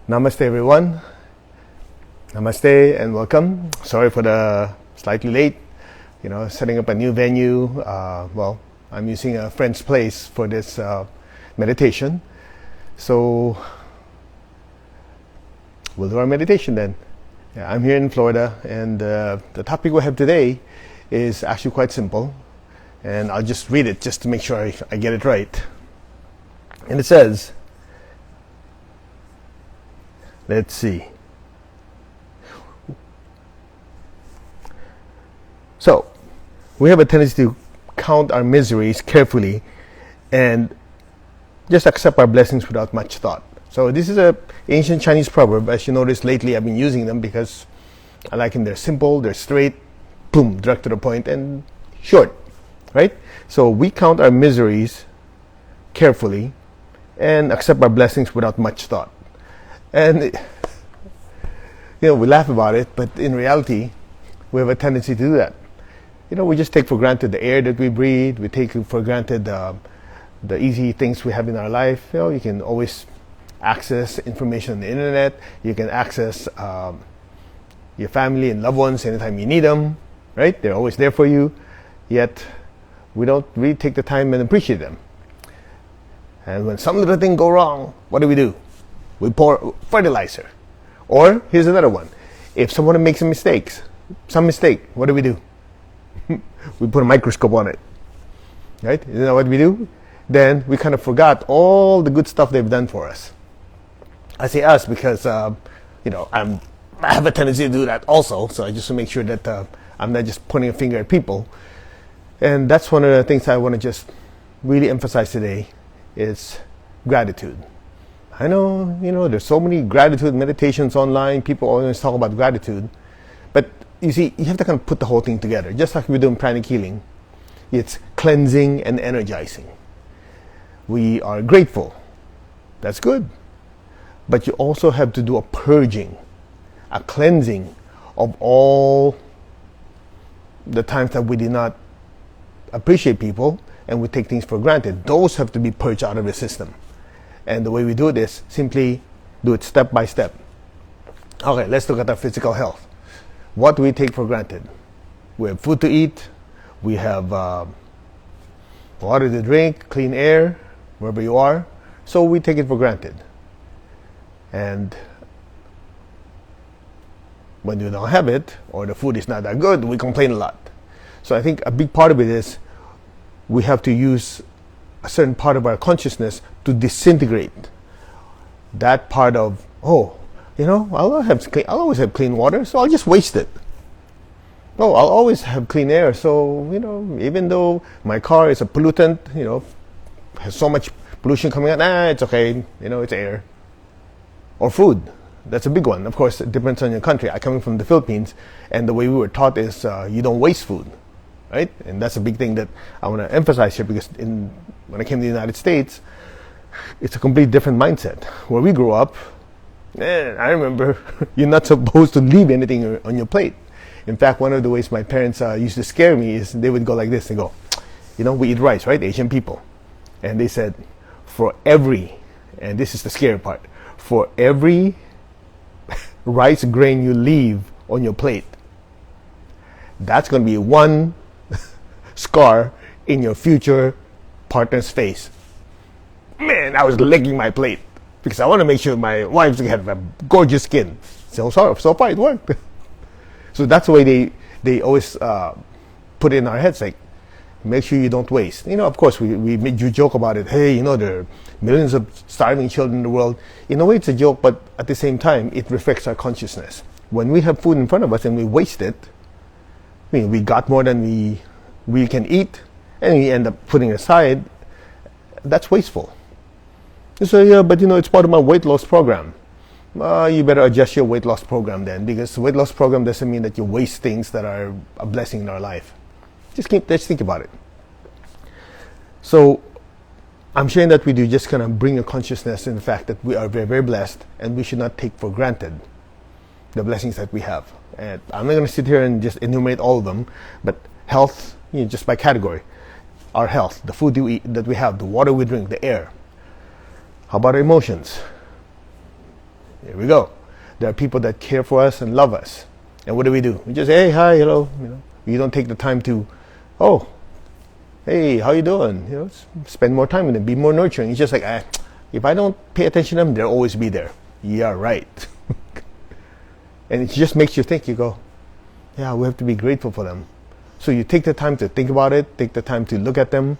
Namaste, everyone. Namaste and welcome. Sorry for the slightly late, setting up a new venue. I'm using a friend's place for this meditation. So we'll do our meditation then. Yeah, I'm here in Florida, and the topic we have today is actually quite simple. And I'll just read it just to make sure I get it right. And it says, let's see. So, we have a tendency to count our miseries carefully and just accept our blessings without much thought. So this is an ancient Chinese proverb. As you notice lately, I've been using them because I like them. They're simple, they're straight, boom, direct to the point, and short, right? So we count our miseries carefully and accept our blessings without much thought. And, we laugh about it, but in reality, we have a tendency to do that. We just take for granted the air that we breathe. We take for granted the easy things we have in our life. You can always access information on the internet. You can access your family and loved ones anytime you need them, right? They're always there for you. Yet, we don't really take the time and appreciate them. And when some little thing go wrong, what do? We pour fertilizer. Or, here's another one. If someone makes some mistake, what do? We put a microscope on it. Right? You know what we do? Then we kind of forgot all the good stuff they've done for us. I say us because, I have a tendency to do that also. So I just want to make sure that I'm not just pointing a finger at people. And that's one of the things I want to just really emphasize today is gratitude. I know, there's so many gratitude meditations online. People always talk about gratitude. But you see, you have to kind of put the whole thing together. Just like we do in pranic healing. It's cleansing and energizing. We are grateful. That's good. But you also have to do a purging, a cleansing of all the times that we did not appreciate people and we take things for granted. Those have to be purged out of the system. And the way we do this, simply do it step by step. Okay, let's look at our physical health. What do we take for granted? We have food to eat. We have water to drink, clean air, wherever you are. So we take it for granted. And when you don't have it, or the food is not that good, we complain a lot. So I think a big part of it is we have to use a certain part of our consciousness to disintegrate that part of, I'll always have clean water, so I'll just waste it. I'll always have clean air, so, even though my car is a pollutant, has so much pollution coming out, it's okay, it's air. Or food. That's a big one. Of course, it depends on your country. I come from the Philippines, and the way we were taught is you don't waste food, right? And that's a big thing that I want to emphasize here, because when I came to the United States, it's a completely different mindset. Where we grew up, I remember you're not supposed to leave anything on your plate. In fact, one of the ways my parents used to scare me is they would go like this. They go, we eat rice, right? Asian people. And they said, and this is the scary part, for every rice grain you leave on your plate, that's going to be one scar in your future partner's face. Man, I was licking my plate because I want to make sure my wife's have a gorgeous skin. So far it worked. So that's the way they always put it in our heads, like, make sure you don't waste. Of course, we made you joke about it. Hey, there are millions of starving children in the world. In a way, it's a joke, but at the same time, it reflects our consciousness. When we have food in front of us and we waste it, we got more than we can eat, and we end up putting aside. That's wasteful. So yeah, but it's part of my weight loss program. You better adjust your weight loss program then, because the weight loss program doesn't mean that you waste things that are a blessing in our life. Let's think about it. So I'm sharing that with you, just kind of bring your consciousness in the fact that we are very, very blessed, and we should not take for granted the blessings that we have. And I'm not going to sit here and just enumerate all of them, but health, just by category. Our health, the food that we have, the water we drink, the air. How about our emotions? Here we go. There are people that care for us and love us. And what do? We just say, hey, hi, hello. You don't take the time to, oh, hey, how you doing? Spend more time with them, be more nurturing. It's just like, if I don't pay attention to them, they'll always be there. Yeah, right. And it just makes you think, you go, yeah, we have to be grateful for them. So you take the time to think about it, take the time to look at them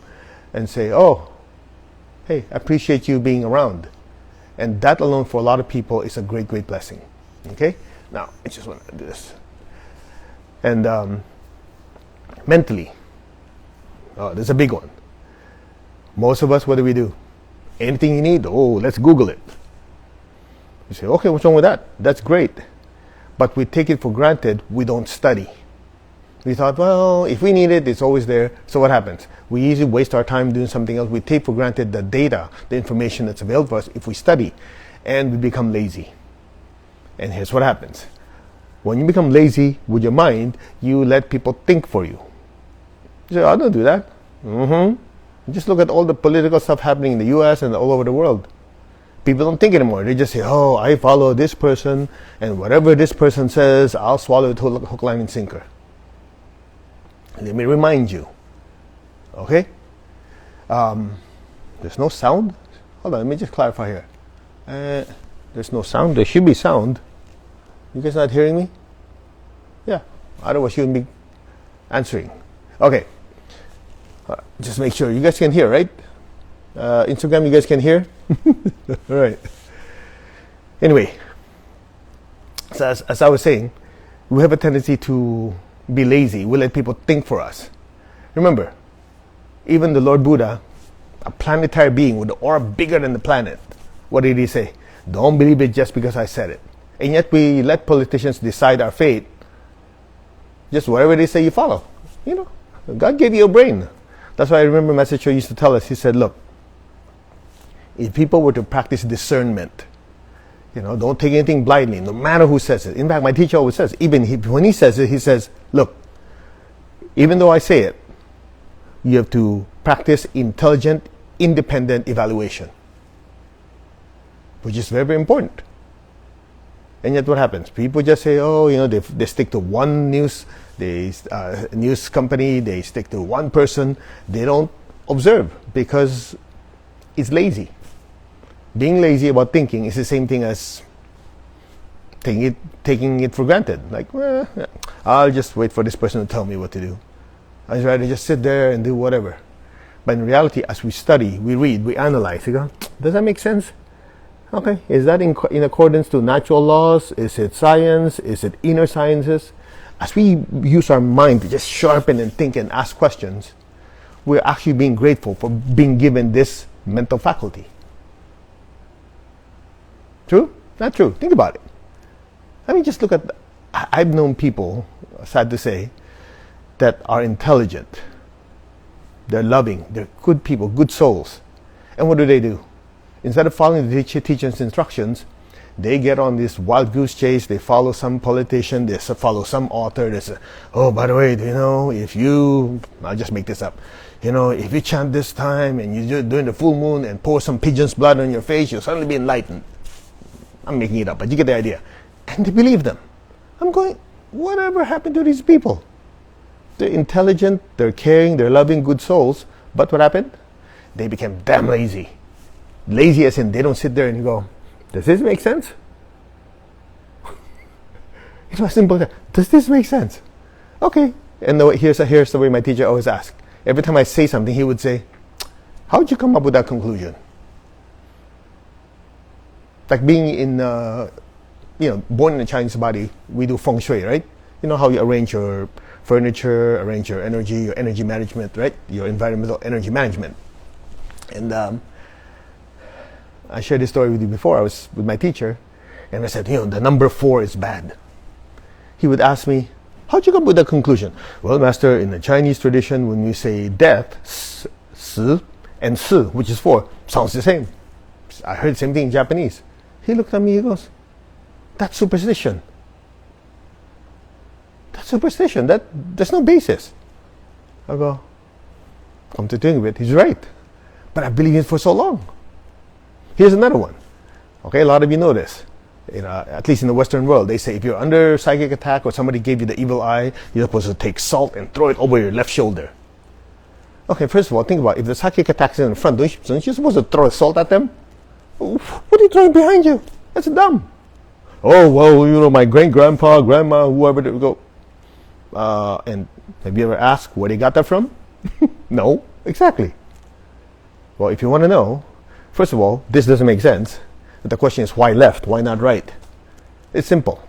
and say, oh, hey, I appreciate you being around. And that alone for a lot of people is a great, great blessing. Okay? Now, I just want to do this. And mentally, there's a big one. Most of us, what do? Anything you need, let's Google it. You say, okay, what's wrong with that? That's great. But we take it for granted, we don't study. We thought, well, if we need it, it's always there. So what happens? We usually waste our time doing something else. We take for granted the data, the information that's available for us if we study. And we become lazy. And here's what happens. When you become lazy with your mind, you let people think for you. You say, I don't do that. Just look at all the political stuff happening in the US and all over the world. People don't think anymore. They just say, oh, I follow this person, and whatever this person says, I'll swallow it hook, line, and sinker. Let me remind you. Okay? There's no sound? Hold on, let me just clarify here. There's no sound. There should be sound. You guys not hearing me? Yeah. Otherwise, you wouldn't be answering. Okay. Just make sure. You guys can hear, right? Instagram, you guys can hear? All right. Anyway, so as I was saying, we have a tendency to be lazy. We let people think for us. Remember, even the Lord Buddha, a planetary being with an aura bigger than the planet, what did he say? Don't believe it just because I said it. And yet we let politicians decide our fate. Just whatever they say, you follow. God gave you a brain. That's why I remember my teacher used to tell us, he said, look, if people were to practice discernment, don't take anything blindly, no matter who says it. In fact, my teacher always says, even when he says it, he says, look, even though I say it, you have to practice intelligent, independent evaluation, which is very, very important. And yet what happens? People just say, they stick to one news company, they stick to one person. They don't observe because it's lazy. Being lazy about thinking is the same thing as taking it for granted. Like, I'll just wait for this person to tell me what to do. I'd rather just sit there and do whatever. But in reality, as we study, we read, we analyze, you go, does that make sense? Okay, is that in accordance to natural laws? Is it science? Is it inner sciences? As we use our mind to just sharpen and think and ask questions, we're actually being grateful for being given this mental faculty. True? Not true. Think about it. I mean, just look at, I've known people, sad to say, that are intelligent. They're loving. They're good people, good souls. And what do? Instead of following the teacher's instructions, they get on this wild goose chase. They follow some politician. They follow some author. They say, oh, by the way, if you, I'll just make this up. If you chant this time and you do during the full moon and pour some pigeon's blood on your face, you'll suddenly be enlightened. I'm making it up, but you get the idea. And they believe them. I'm going, whatever happened to these people? They're intelligent, they're caring, they're loving, good souls. But what happened? They became damn lazy. Lazy as in they don't sit there and go, does this make sense? It was simple. Does this make sense? Okay. And here's the way my teacher always asked. Every time I say something, he would say, how did you come up with that conclusion? Like being in, born in a Chinese body, we do feng shui, right? You know how you arrange your furniture, arrange your energy management, right? Your environmental energy management. And I shared this story with you before. I was with my teacher, and I said, the number 4 is bad. He would ask me, how'd you come with that conclusion? Well, master, in the Chinese tradition, when we say death, 死, and 死, which is 4, sounds the same. I heard the same thing in Japanese. He looked at me, he goes, that's superstition. That's superstition. There's no basis. I go, come to think of it, he's right. But I believe it for so long. Here's another one. Okay, a lot of you know this. At least in the Western world, they say if you're under psychic attack or somebody gave you the evil eye, you're supposed to take salt and throw it over your left shoulder. Okay, first of all, think about it. If the psychic attack is in front, don't you supposed to throw salt at them? What are you throwing behind you? That's dumb. Oh, well, my great-grandpa, grandma, whoever they go. And have you ever asked where they got that from? No, exactly. Well, if you want to know, first of all, this doesn't make sense. But the question is, why left? Why not right? It's simple.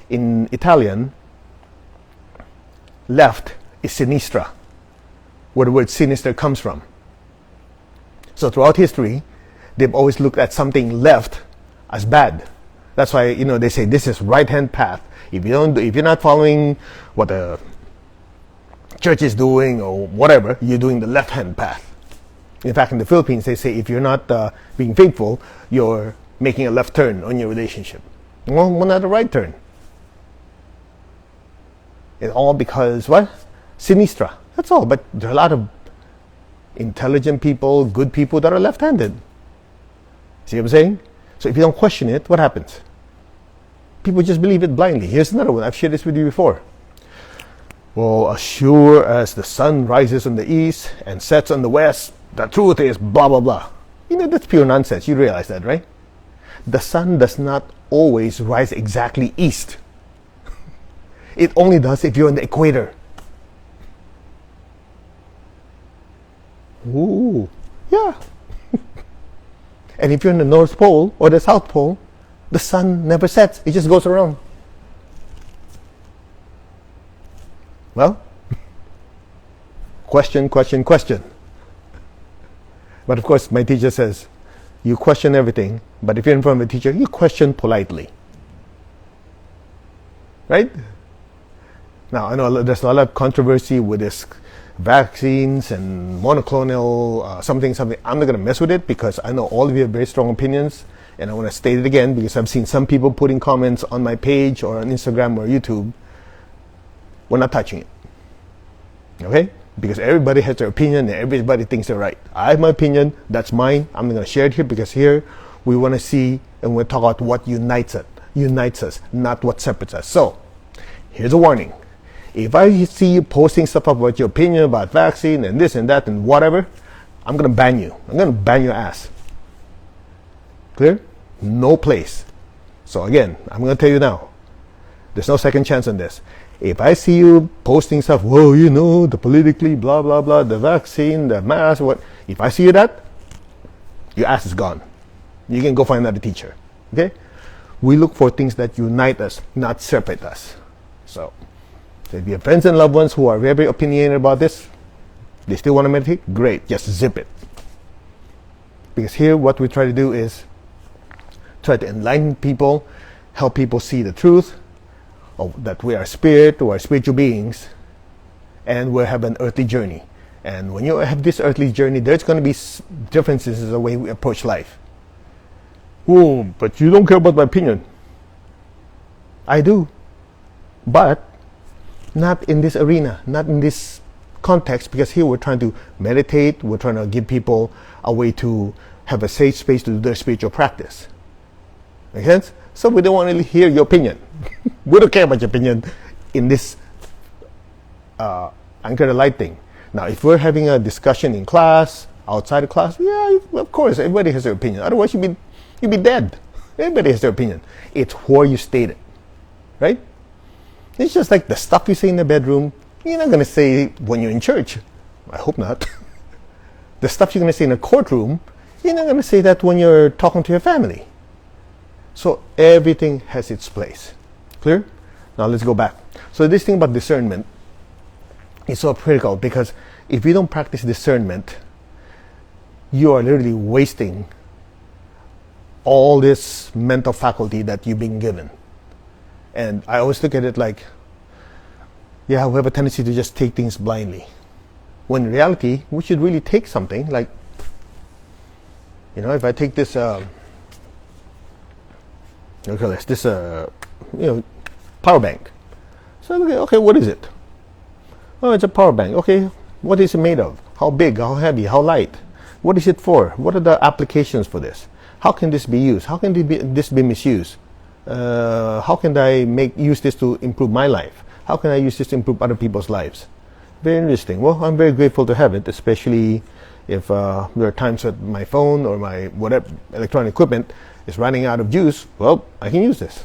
In Italian, left is sinistra, where the word sinister comes from. So throughout history, they've always looked at something left as bad. That's why, they say this is right-hand path. If you're not following what the church is doing or whatever, you're doing the left-hand path. In fact, in the Philippines, they say if you're not being faithful, you're making a left turn on your relationship. Well, not a right turn. It's all because, what? Sinistra. That's all. But there are a lot of intelligent people, good people that are left-handed. See what I'm saying? So if you don't question it, what happens? People just believe it blindly. Here's another one. I've shared this with you before. Well, as sure as the sun rises on the east and sets on the west, the truth is blah, blah, blah. That's pure nonsense. You realize that, right? The sun does not always rise exactly east. It only does if you're on the equator. Ooh, yeah. And if you're in the North Pole or the South Pole, the sun never sets. It just goes around. Well, question. But of course, my teacher says, you question everything, but if you're in front of a teacher, you question politely. Right? Now, I know there's a lot of controversy with this vaccines and monoclonal something. I'm not going to mess with it because I know all of you have very strong opinions, and I want to state it again because I've seen some people putting comments on my page or on Instagram or YouTube. We're not touching it. Okay? Because everybody has their opinion and everybody thinks they're right. I have my opinion, that's mine. I'm going to share it here because here we want to see and we'll talk about what unites us, not what separates us. So, here's a warning. If I see you posting stuff about your opinion about vaccine and this and that and whatever, I'm going to ban you. I'm going to ban your ass. Clear? No place. So again, I'm going to tell you now, there's no second chance on this. If I see you posting stuff, the politically blah, blah, blah, the vaccine, the mask, what, if I see you that, your ass is gone. You can go find another teacher. Okay? We look for things that unite us, not separate us. So if you have friends and loved ones who are very opinionated about this, they still want to meditate, great, just zip it. Because here what we try to do is try to enlighten people, help people see the truth, that we are spirit or spiritual beings, and we have an earthly journey. And when you have this earthly journey, there's going to be differences in the way we approach life. Oh, but you don't care about my opinion. I do. But not in this arena, not in this context, because here we're trying to meditate, we're trying to give people a way to have a safe space to do their spiritual practice. Make sense? So we don't want to hear your opinion. We don't care about your opinion in this anchor the light thing. Now, if we're having a discussion in class, outside of class, yeah, of course, everybody has their opinion. Otherwise, you'd be dead. Everybody has their opinion. It's where you state it, right? It's just like the stuff you say in the bedroom, you're not going to say when you're in church. I hope not. The stuff you're going to say in a courtroom, you're not going to say that when you're talking to your family. So everything has its place. Clear? Now let's go back. So this thing about discernment is so critical because if you don't practice discernment, you are literally wasting all this mental faculty that you've been given. And I always look at it like, yeah, we have a tendency to just take things blindly. When in reality, we should really take something like, if I take this, power bank. So I look at, okay, what is it? Oh, it's a power bank. Okay, what is it made of? How big? How heavy? How light? What is it for? What are the applications for this? How can this be used? How can this be misused? How can I use this to improve my life? How can I use this to improve other people's lives? Very interesting. Well, I'm very grateful to have it, especially if there are times that my phone or my whatever electronic equipment is running out of juice. Well, I can use this.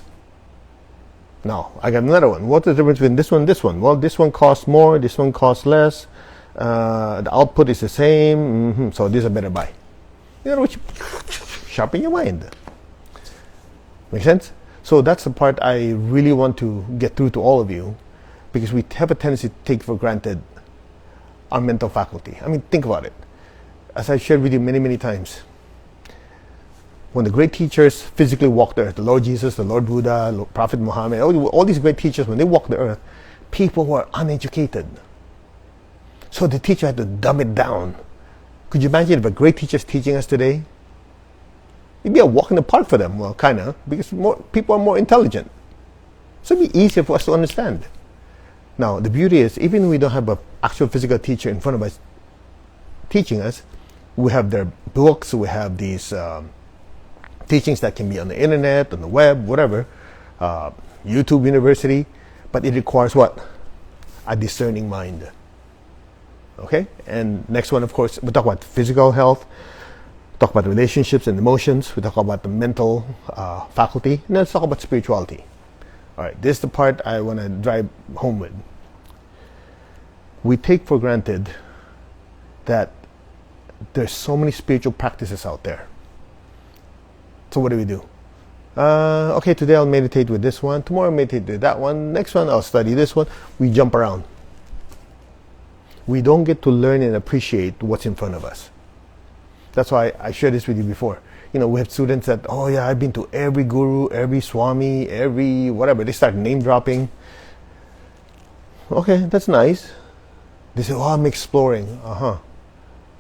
Now, I got another one. What's the difference between this one and this one? Well, this one costs more, this one costs less. The output is the same, so this is a better buy. You know, sharpen your mind. Make sense? So that's the part I really want to get through to all of you, because we have a tendency to take for granted our mental faculty. I mean, think about it. As I shared with you many, many times, when the great teachers physically walked the earth, the Lord Jesus, the Lord Buddha, Prophet Muhammad, all these great teachers, when they walked the earth, people were uneducated. So the teacher had to dumb it down. Could you imagine if a great teacher is teaching us today? It'd be a walk in the park for them, well, kind of, because people are more intelligent. So it'd be easier for us to understand. Now, the beauty is, even when we don't have an actual physical teacher in front of us teaching us, we have their books, we have these teachings that can be on the internet, on the web, whatever, YouTube University, but it requires what? A discerning mind. Okay? And next one, of course, we talk about physical health, talk about relationships and emotions, we talk about the mental faculty, and then let's talk about spirituality. All right, this is the part I want to drive home with. We take for granted that there's so many spiritual practices out there. So what do? Okay, today I'll meditate with this one, tomorrow I'll meditate with that one, next one I'll study this one. We jump around. We don't get to learn and appreciate what's in front of us. That's why I shared this with you before. You know, we have students that, oh yeah, I've been to every guru, every swami, every whatever. They start name dropping. Okay, that's nice. They say, oh, I'm exploring.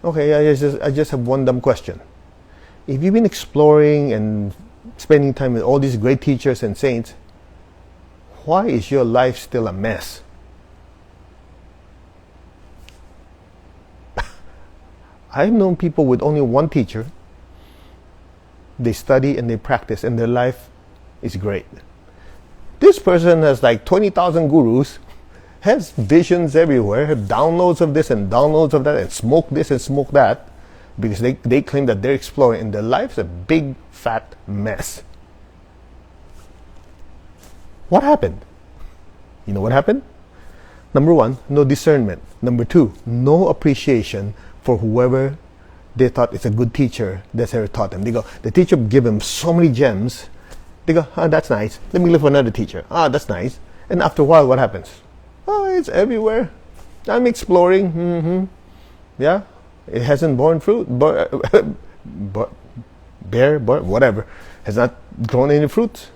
Okay, I just have one dumb question. If you've been exploring and spending time with all these great teachers and saints, why is your life still a mess? I've known people with only one teacher. They study and they practice, and their life is great. This person has like 20,000 gurus, has visions everywhere, have downloads of this and downloads of that, and smoke this and smoke that, because they claim that they're exploring, and their life's a big fat mess. What happened? You know what happened? Number one, no discernment. Number two, no appreciation for whoever they thought is a good teacher that's ever taught them. They go, the teacher give them so many gems. They go, oh, that's nice. Let me look for another teacher. Ah, that's nice. And after a while, what happens? Oh, it's everywhere. I'm exploring. Yeah, it hasn't borne fruit. Bear, whatever. Has not grown any fruits.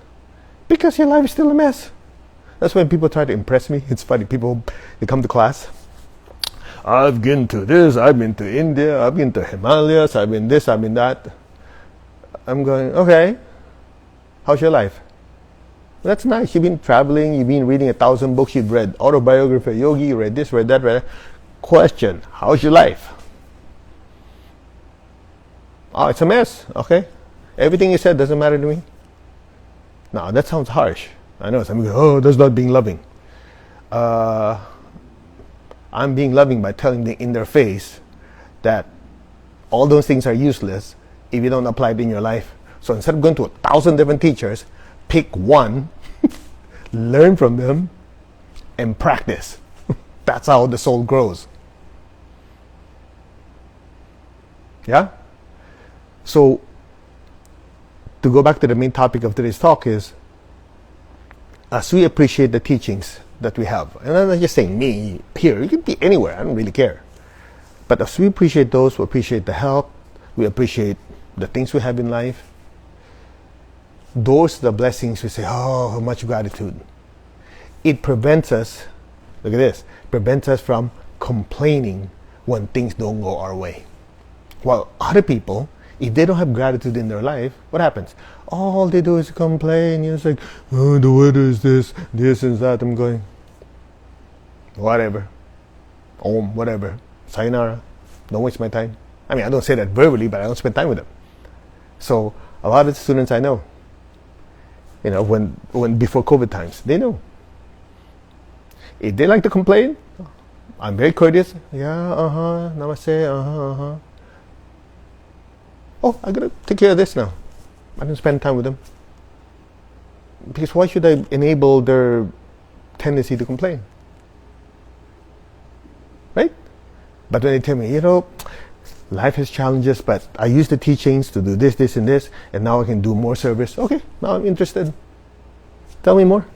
Because your life is still a mess. That's when people try to impress me. It's funny. People, they come to class. I've been to this, I've been to India, I've been to Himalayas, I've been this, I've been that. I'm going, okay, how's your life? Well, that's nice. You've been traveling, you've been reading 1,000 books, you've read Autobiography of Yogi, you read this, read that, read that. Question, how's your life? Oh, it's a mess. Okay. Everything you said doesn't matter to me. Now, that sounds harsh. I know. Some people go, oh, that's not being loving. I'm being loving by telling them in their face that all those things are useless if you don't apply it in your life. So instead of going to 1,000 different teachers, pick one, learn from them, and practice. That's how the soul grows. Yeah? So, to go back to the main topic of today's talk is, as we appreciate the teachings that we have, and I'm not just saying me here, you can be anywhere, I don't really care. But as we appreciate those, we appreciate the help, we appreciate the things we have in life, those are the blessings we say, oh, how much gratitude. It prevents us, look at this, prevents us from complaining when things don't go our way. While other people, if they don't have gratitude in their life, what happens? All they do is complain. It's like, oh, the weather is this and that. I'm going, whatever. Whatever. Sayonara. Don't waste my time. I mean, I don't say that verbally, but I don't spend time with them. So, a lot of the students I know, when before COVID times, they know. If they like to complain, I'm very courteous. Yeah, namaste, Oh, I gotta take care of this now. I don't spend time with them. Because why should I enable their tendency to complain? Right? But when they tell me, life has challenges, but I use the teachings to do this, and this, and now I can do more service. Okay, now I'm interested. Tell me more.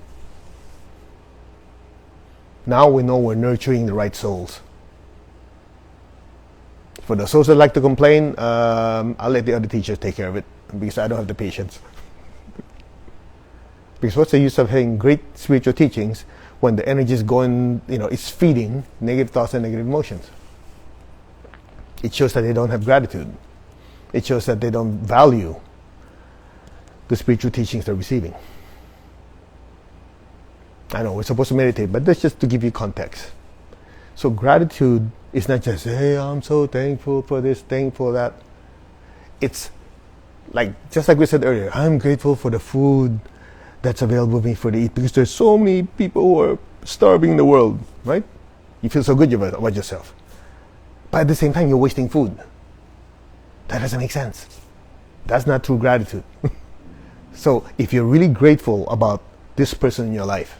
Now we know we're nurturing the right souls. For the souls that like to complain, I'll let the other teachers take care of it, because I don't have the patience. Because what's the use of having great spiritual teachings when the energy is going, it's feeding negative thoughts and negative emotions? It shows that they don't have gratitude. It shows that they don't value the spiritual teachings they're receiving. I know we're supposed to meditate, but that's just to give you context. So gratitude is not just, hey, I'm so thankful for this, thankful for that. It's just like we said earlier, I'm grateful for the food that's available for me to eat, because there's so many people who are starving in the world, right? You feel so good about yourself. But at the same time, you're wasting food. That doesn't make sense. That's not true gratitude. So if you're really grateful about this person in your life,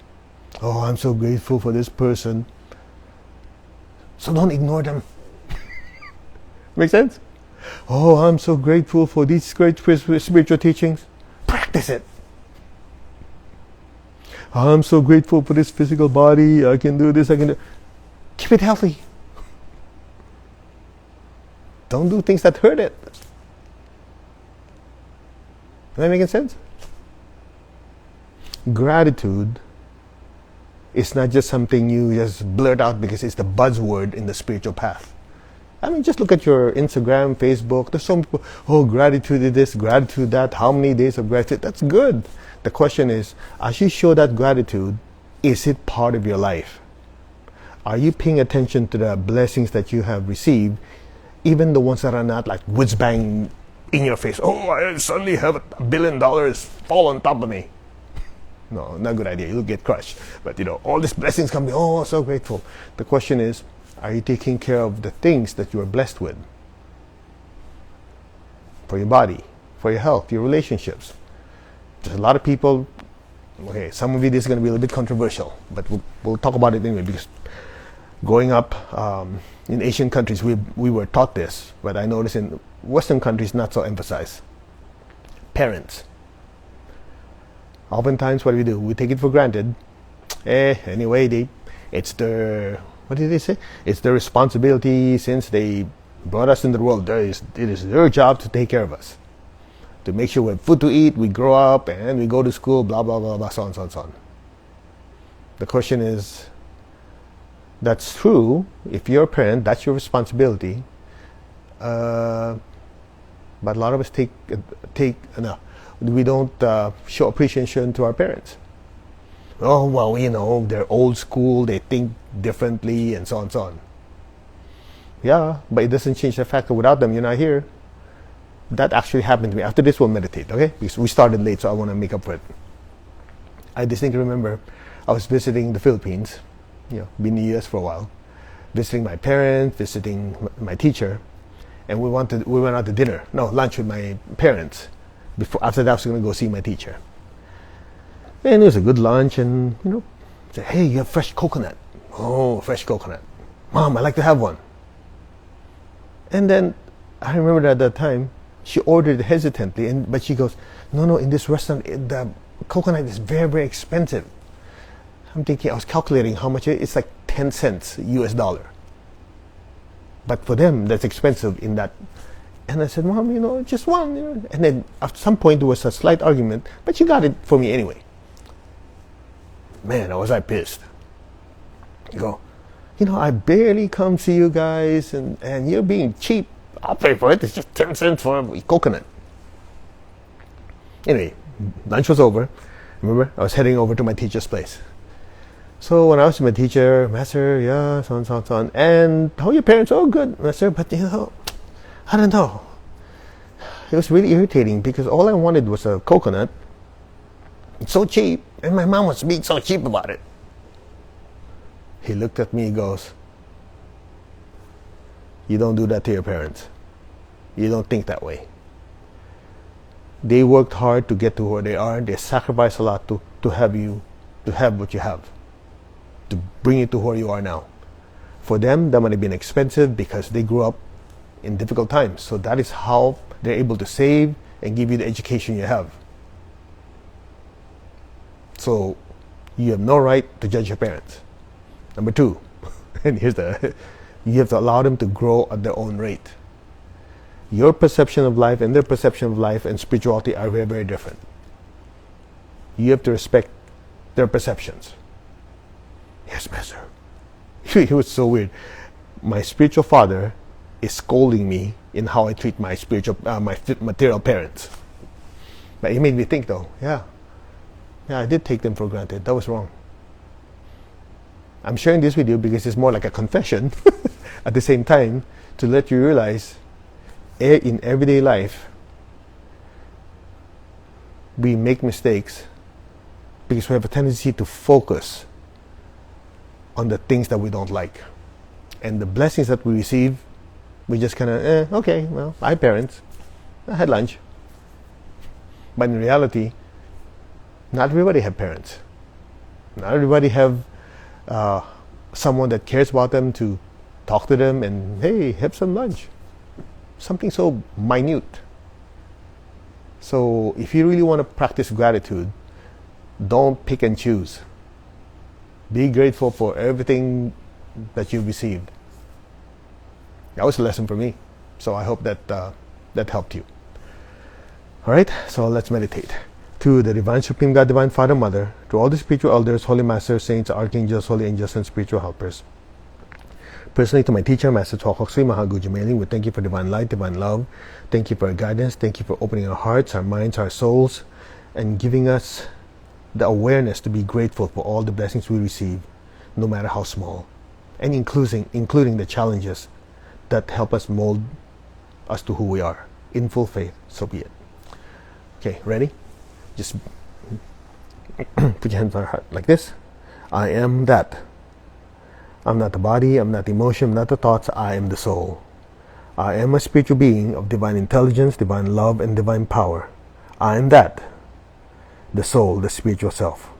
oh, I'm so grateful for this person, so don't ignore them. Make sense? Oh, I'm so grateful for these great spiritual teachings. Practice it. I'm so grateful for this physical body. I can do this, I can do. Keep it healthy. Don't do things that hurt it. Am I making sense? Gratitude is not just something you just blurt out because it's the buzzword in the spiritual path. I mean, just look at your Instagram, Facebook. There's so many people, oh, gratitude is this, gratitude that, how many days of gratitude? That's good. The question is, as you show that gratitude, is it part of your life? Are you paying attention to the blessings that you have received, even the ones that are not like whiz bang in your face? Oh, I suddenly have $1 billion fall on top of me. No, not a good idea. You'll get crushed. But all these blessings come. Oh, so grateful. The question is, are you taking care of the things that you are blessed with? For your body, for your health, your relationships. There's a lot of people. Okay, some of it is going to be a little bit controversial, but we'll talk about it anyway, because growing up in Asian countries, we were taught this, but I noticed in Western countries, not so emphasized. Parents. Oftentimes, what do? We take it for granted. Anyway, it's their, what did they say? It's their responsibility, since they brought us into the world. It is their job to take care of us, to make sure we have food to eat, we grow up, and we go to school, blah, blah, blah, blah, so on, so on, so on. The question is, that's true. If you're a parent, that's your responsibility. But a lot of us we don't show appreciation to our parents. Oh, well, they're old school, they think differently, and so on, so on. Yeah, but it doesn't change the fact that without them, you're not here. That actually happened to me. After this, we'll meditate, okay? Because we started late, so I want to make up for it. I distinctly remember I was visiting the Philippines, been in the US for a while, visiting my parents, visiting my teacher, and we went out to lunch with my parents. After that, I was going to go see my teacher. And it was a good lunch, and said, hey, you have fresh coconut. Oh, fresh coconut. Mom, I'd like to have one. And then I remember at that time, she ordered hesitantly, but she goes, no, in this restaurant, the coconut is very, very expensive. I'm thinking, I was calculating how much it's like 10 cents US dollar. But for them, that's expensive in that. And I said, Mom, just one. And then at some point, there was a slight argument, but she got it for me anyway. Man, was I pissed. You go, I barely come see you guys, and you're being cheap. I'll pay for it. It's just 10 cents for a coconut. Anyway, lunch was over. Remember, I was heading over to my teacher's place. So when I was with my teacher, Master, yeah, so on. And how are your parents? Oh, good, Master. But I don't know. It was really irritating because all I wanted was a coconut, It's so cheap. And my mom was being so cheap about it. He looked at me and goes, you don't do that to your parents. You don't think that way. They worked hard to get to where they are. They sacrificed a lot to have what you have, to bring you to where you are now. For them, that might have been expensive because they grew up in difficult times. So that is how they're able to save and give you the education you have. So you have no right to judge your parents. Number two, and here's you have to allow them to grow at their own rate. Your perception of life and their perception of life and spirituality are very, very different. You have to respect their perceptions. Yes, Master. It was so weird. My spiritual father is scolding me in how I treat my my material parents. But it made me think, though. Yeah, I did take them for granted. That was wrong. I'm sharing this with you because it's more like a confession at the same time to let you realize in everyday life we make mistakes because we have a tendency to focus on the things that we don't like. And the blessings that we receive, we just kind of, okay, well, I have parents. I had lunch. But in reality, not everybody have parents. Not everybody have someone that cares about them to talk to them and, hey, have some lunch. Something so minute. So if you really want to practice gratitude, don't pick and choose. Be grateful for everything that you've received. That was a lesson for me. So I hope that that helped you. All right, so let's meditate. To the Divine Supreme God, Divine Father, Mother, to all the spiritual elders, holy masters, saints, archangels, holy angels, and spiritual helpers. Personally, to my teacher, Master Tuakok Sri Mahaguju Mailing, we thank you for divine light, divine love. Thank you for our guidance. Thank you for opening our hearts, our minds, our souls, and giving us the awareness to be grateful for all the blessings we receive, no matter how small, and including the challenges that help us mold us to who we are. In full faith, so be it. Okay, ready? Just put your hands on your heart like this. I am that. I'm not the body, I'm not the emotion, I'm not the thoughts, I am the soul. I am a spiritual being of divine intelligence, divine love, and divine power. I am that. The soul, the spiritual self.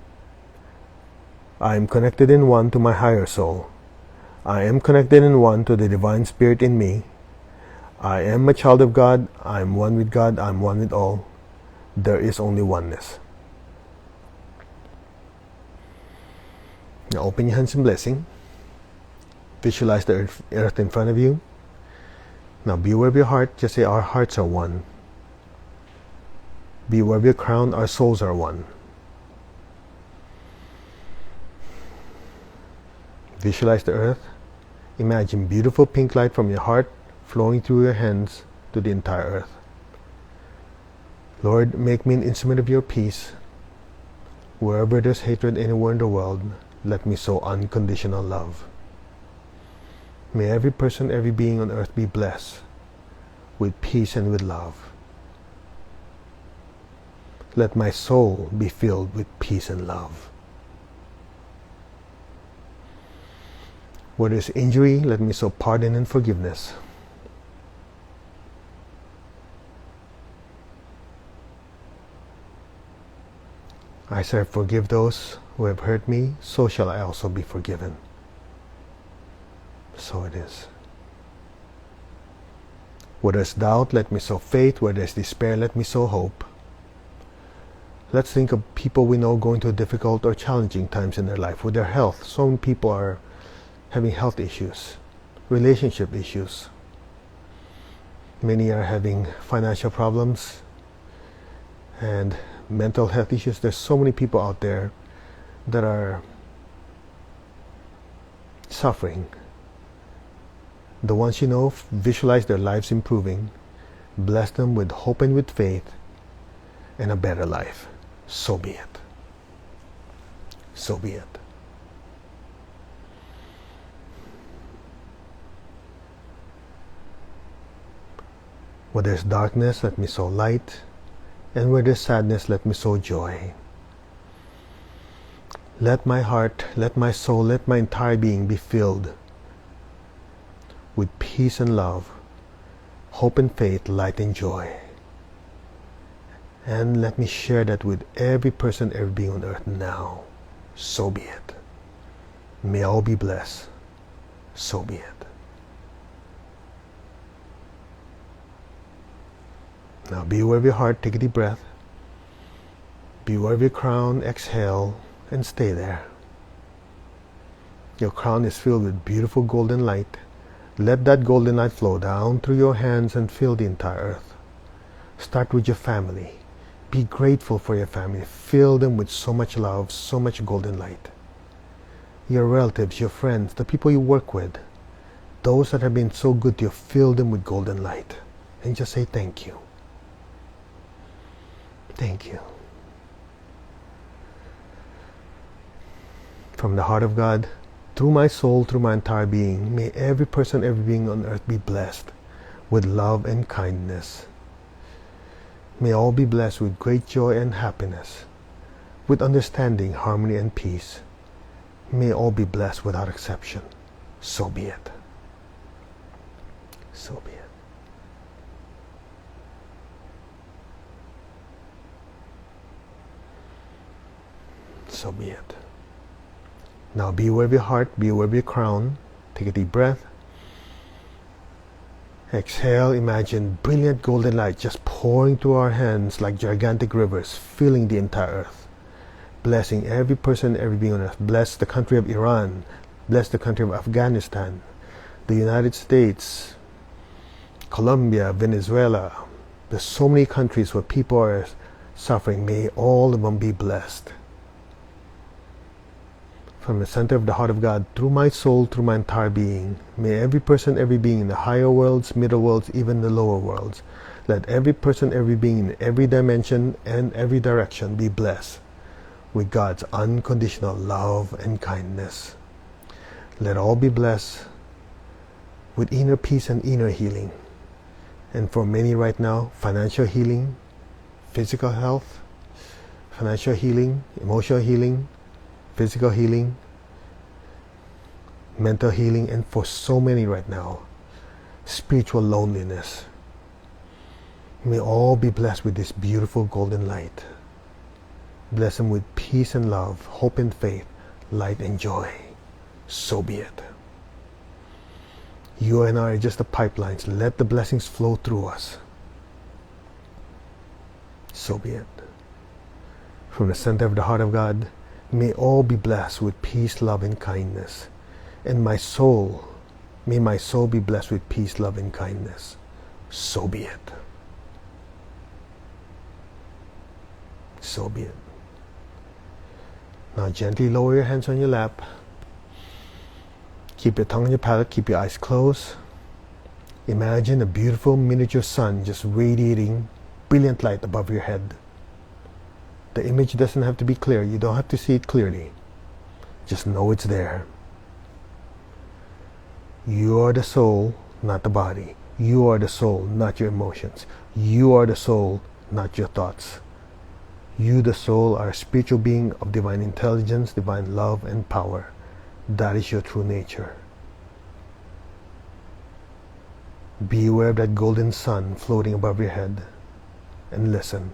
I am connected in one to my higher soul. I am connected in one to the divine spirit in me. I am a child of God. I am one with God. I am one with all. There is only oneness. Now open your hands in blessing. Visualize the earth in front of you. Now be aware of your heart. Just say, our hearts are one. Be aware of your crown. Our souls are one. Visualize the earth. Imagine beautiful pink light from your heart flowing through your hands to the entire earth. Lord, make me an instrument of your peace. Wherever there's hatred anywhere in the world, let me sow unconditional love. May every person, every being on earth be blessed with peace and with love. Let my soul be filled with peace and love. Where there's injury, let me sow pardon and forgiveness. As I forgive those who have hurt me, so shall I also be forgiven. So it is. Where there's doubt, let me sow faith. Where there's despair, let me sow hope. Let's think of people we know going through difficult or challenging times in their life with their health. So many people are having health issues, relationship issues. Many are having financial problems and mental health issues. There's so many people out there that are suffering. The ones you know, visualize their lives improving. Bless them with hope and with faith and a better life. So be it. So be it. Where there's darkness, let me sow light. And where there's sadness, let me sow joy. Let my heart, let my soul, let my entire being be filled with peace and love, hope and faith, light and joy. And let me share that with every person, every being on earth now. So be it. May all be blessed. So be it. Now be aware of your heart. Take a deep breath. Be aware of your crown. Exhale and stay there. Your crown is filled with beautiful golden light. Let that golden light flow down through your hands and fill the entire earth. Start with your family. Be grateful for your family. Fill them with so much love, so much golden light. Your relatives, your friends, the people you work with, those that have been so good to you, fill them with golden light. And just say thank you. Thank you. From the heart of God, through my soul, through my entire being, may every person, every being on earth be blessed with love and kindness. May all be blessed with great joy and happiness, with understanding, harmony, and peace. May all be blessed without exception. So be it. So be it. So be it. Now be aware of your heart, be aware of your crown. Take a deep breath. Exhale, imagine brilliant golden light just pouring through our hands like gigantic rivers, filling the entire earth. Blessing every person, every being on earth. Bless the country of Iran. Bless the country of Afghanistan, the United States, Colombia, Venezuela. There's so many countries where people are suffering. May all of them be blessed. From the center of the heart of God, through my soul, through my entire being, may every person, every being in the higher worlds, middle worlds, even the lower worlds, let every person, every being in every dimension and every direction be blessed with God's unconditional love and kindness. Let all be blessed with inner peace and inner healing. And for many right now, financial healing, physical health, financial healing, emotional healing, physical healing, mental healing, and for so many right now, spiritual loneliness. May all be blessed with this beautiful golden light. Bless them with peace and love, hope and faith, light and joy. So be it. You and I are just the pipelines. Let the blessings flow through us. So be it. From the center of the heart of God, may all be blessed with peace, love, and kindness. And my soul, may my soul be blessed with peace, love, and kindness. So be it. So be it. Now gently lower your hands on your lap. Keep your tongue on your palate. Keep your eyes closed. Imagine a beautiful miniature sun just radiating brilliant light above your head. The image doesn't have to be clear. You don't have to see it clearly. Just know it's there. You are the soul, not the body. You are the soul, not your emotions. You are the soul, not your thoughts. You, the soul, are a spiritual being of divine intelligence, divine love, and power. That is your true nature. Be aware of that golden sun floating above your head and listen.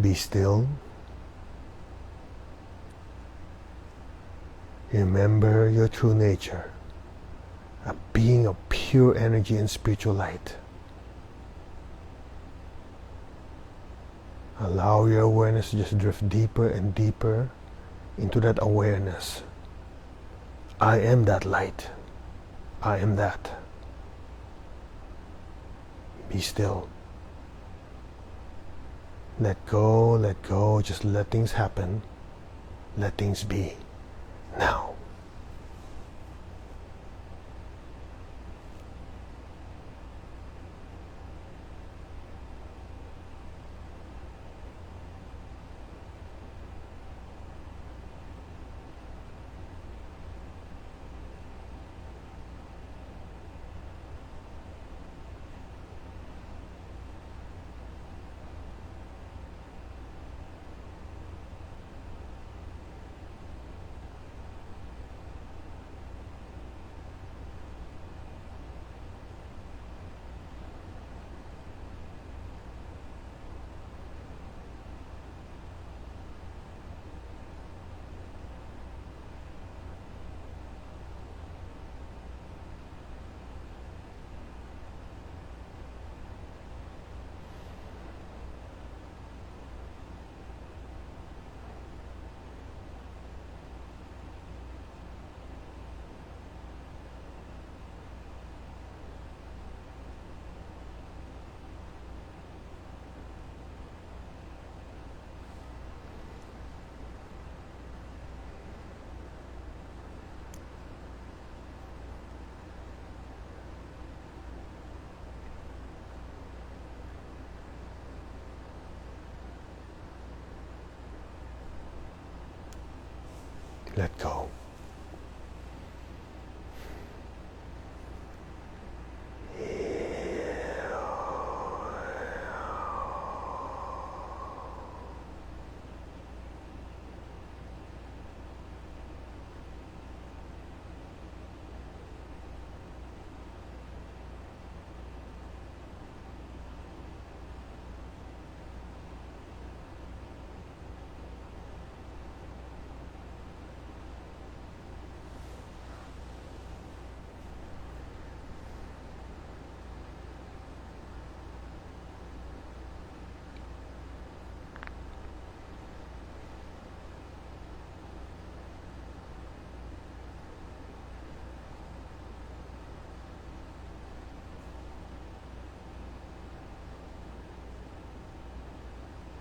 Be still. Remember your true nature, a being of pure energy and spiritual light. Allow your awareness to just drift deeper and deeper into that awareness. I am that light. I am that. Be still. Let go, just let things happen. Let things be. Now. Let go.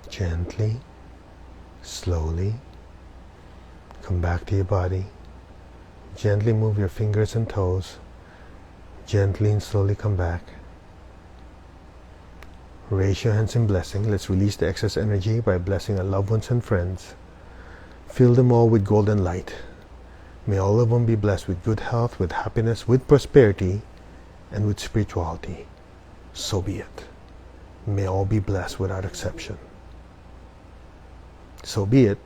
Gently, slowly, come back to your body. Gently move your fingers and toes. Gently and slowly come back. Raise your hands in blessing. Let's release the excess energy by blessing our loved ones and friends. Fill them all with golden light. May all of them be blessed with good health, with happiness, with prosperity, and with spirituality. So be it. May all be blessed without exception. So be it,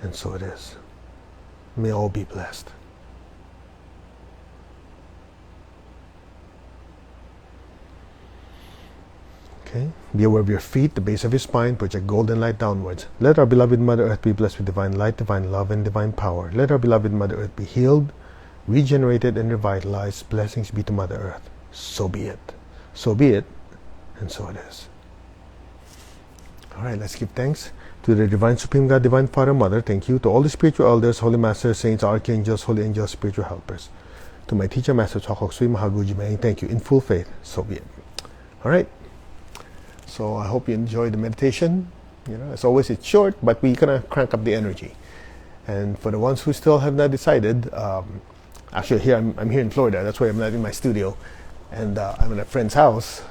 and so it is. May all be blessed. Okay, be aware of your feet, the base of your spine, project golden light downwards. Let our beloved Mother Earth be blessed with divine light, divine love, and divine power. Let our beloved Mother Earth be healed, regenerated, and revitalized. Blessings be to Mother Earth. So be it, and so it is. All right, let's give thanks to the Divine Supreme God, Divine Father, Mother. Thank you to all the spiritual elders, holy masters, saints, archangels, holy angels, spiritual helpers. To my teacher, Master Chokok Sui Mahaguji Mei, thank you in full faith. So be it. All right. So I hope you enjoyed the meditation. You know, as always, it's short, but we kind of crank up the energy. And for the ones who still have not decided, actually here I'm here in Florida. That's why I'm not in my studio, and I'm at a friend's house.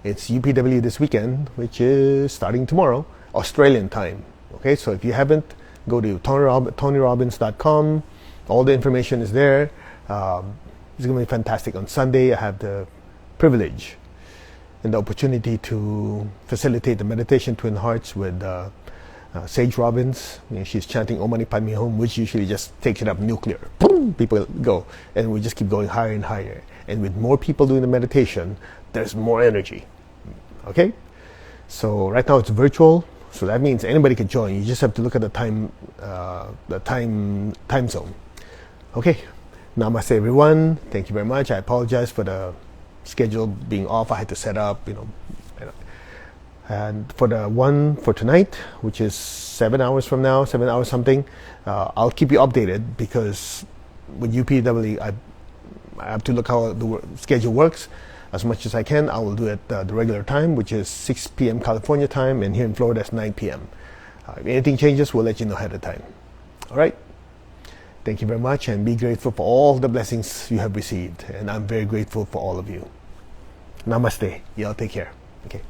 It's UPW this weekend, which is starting tomorrow, Australian time. Okay, so if you haven't, go to TonyRobbins.com. All the information is there. It's going to be fantastic. On Sunday, I have the privilege and the opportunity to facilitate the meditation Twin Hearts with Sage Robbins. You know, she's chanting Om Mani Padme Hum, which usually just takes it up nuclear. Boom, people go, and we just keep going higher and higher. And with more people doing the meditation, there's more energy. Okay, so right now it's virtual, so that means anybody can join. You just have to look at the time zone. Okay, namaste everyone. Thank you very much. I apologize for the schedule being off. I had to set up, and for the one for tonight, which is 7 hours from now, 7 hours something, I'll keep you updated, because with UPW I have to look how the schedule works. As much as I can, I will do it the regular time, which is 6 p.m. California time, and here in Florida it's 9 p.m. If anything changes, we'll let you know ahead of time. All right? Thank you very much, and be grateful for all the blessings you have received. And I'm very grateful for all of you. Namaste. Y'all take care. Okay.